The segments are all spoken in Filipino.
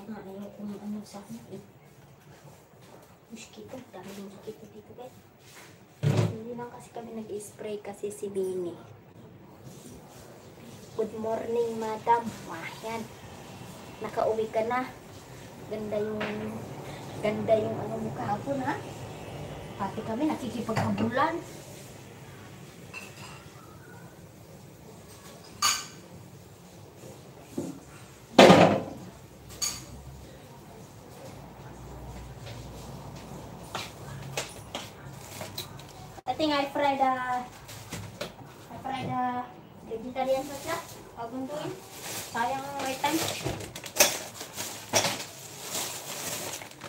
nga ayaw kung ano sa akin eh. Mosquito, dami mosquito dito guys. Hindi lang kasi kami nag-spray kasi si Bini. Good morning, madam. Wah, yan. Nakauwi ka na. Ganda yung ano mo kahapon, ha? Pati kami nakikipaghabulan. I think I fried vegetarian saja. Paguntuin. Sayang may time.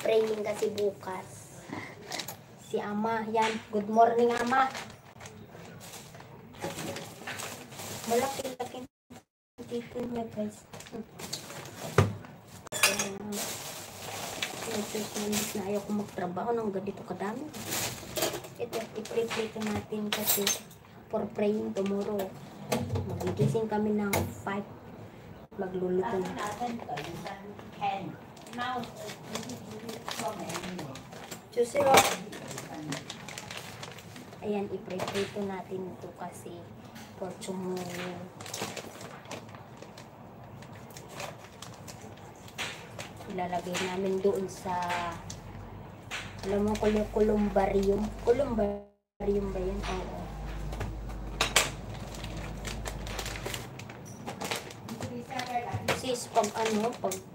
Praying kasi bukas. Si Ama, yan. Good morning, Ama. Malaki-laki dito niya, guys. Na ayaw ko magtrabaho nang ganito kadami. Ito, i-prepare natin kasi for praying tomorrow. Magigising kami ng 5. Magluluto na. Susiro. Ayan, i-prepare natin ito kasi for tomorrow. Ilalagay namin doon sa, alam mo, columbarium. Columbarium ba yun? Oo. Sis, pag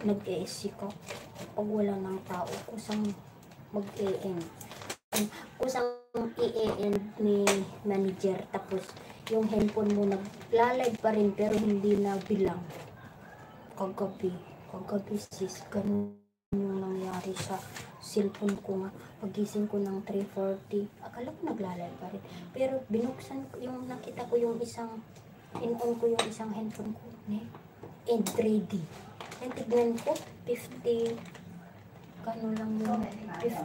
nag-e-SC ka, pag wala ng tao, kusang mag-e-end. Kusang i-e-end ni manager, tapos yung handphone mo nagla-live pa rin pero hindi na bilang. Kagabi sis, ganun yung nangyari sa cellphone ko nga. Pagising ko ng 3:40, akala ko naglalay pa rin. Pero binuksan ko yung, nakita ko yung isang, in-on ko yung isang handphone ko, and ready. And tignan ko, 50, kano lang yun, 50.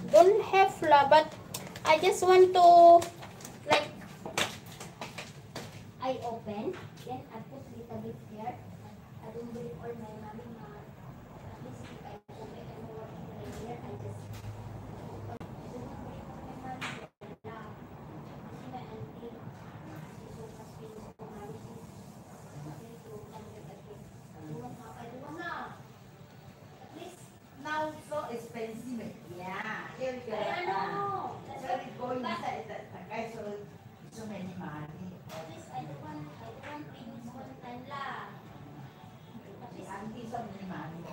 Don't have la, but I just want to, like, I open, then I put little bit here. I don't believe all my mommy, at least if I open and working right here, I just, I don't believe all my mommy, my auntie, so mas pinis ko mami, now so expensive. Yeah. Here you go. I know. So it go inside that guy so many money. At least I don't want things one time la. At least Auntie so many money.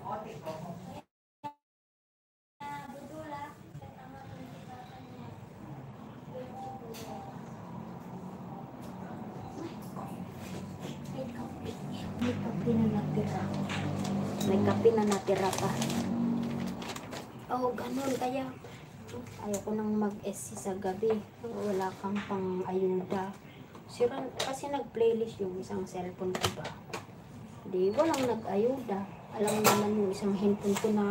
Ote ko. May kape na natira pa. Oh, ganun. Kaya, ayoko nang mag-SC sa gabi. Wala kang pang ayuda. Kasi nag-playlist yung isang cellphone ko ba. Di, walang nag-ayuda. Alam naman yung isang handphone ko na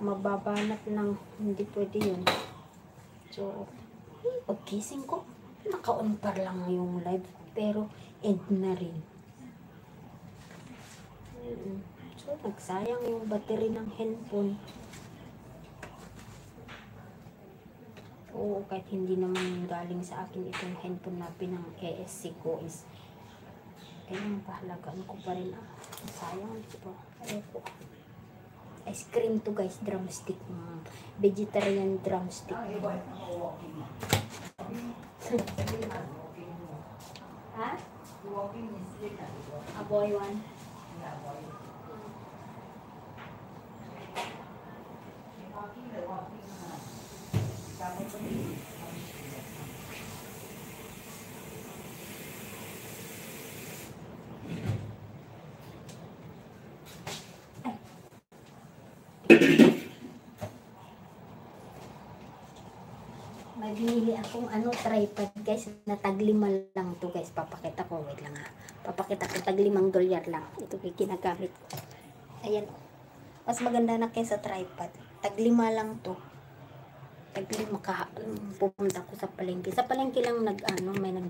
mababanat lang. Hindi pwede yun. So, pagkising ko, naka-on pa lang yung live. Pero, end na rin. So, nagsayang yung battery ng handphone. Oo, kahit hindi naman galing sa akin itong handphone na pinang-ESC ko is kailang pahalagaan ko pa rin. Sayang ito. Ayoko. Ice cream to guys, drumstick. Vegetarian drumstick. Ha? A boy one. May binili akong tripod guys, na tag-5 lang to guys. Papakita ko, wait lang ha. Papakita ko, tag-$5 lang. Ito ginagamit ko. Ayan. Mas maganda na kaysa tripod. Tag-5 lang to. Tag-5 pupunta ko sa palengke. Sa palengke lang may nag